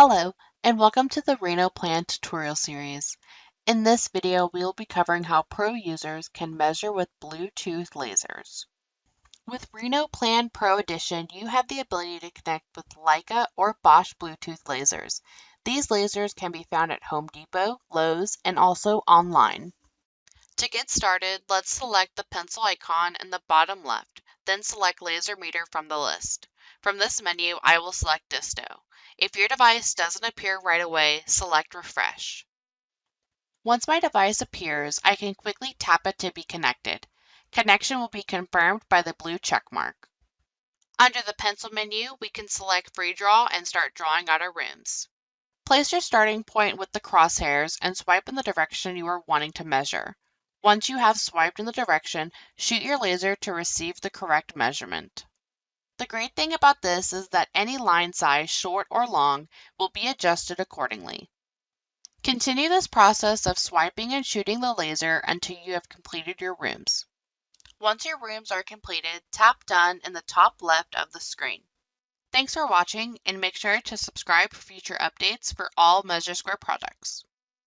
Hello, and welcome to the RenoPlan tutorial series. In this video, we will be covering how pro users can measure with Bluetooth lasers. With RenoPlan Pro Edition, you have the ability to connect with Leica or Bosch Bluetooth lasers. These lasers can be found at Home Depot, Lowe's, and also online. To get started, let's select the pencil icon in the bottom left, then select laser meter from the list. From this menu, I will select Disto. If your device doesn't appear right away, select refresh. Once my device appears, I can quickly tap it to be connected. Connection will be confirmed by the blue check mark. Under the pencil menu, we can select free draw and start drawing out our rooms. Place your starting point with the crosshairs and swipe in the direction you are wanting to measure. Once you have swiped in the direction, shoot your laser to receive the correct measurement. The great thing about this is that any line size, short or long, will be adjusted accordingly. Continue this process of swiping and shooting the laser until you have completed your rooms. Once your rooms are completed, tap Done in the top left of the screen. Thanks for watching, and make sure to subscribe for future updates for all MeasureSquare products.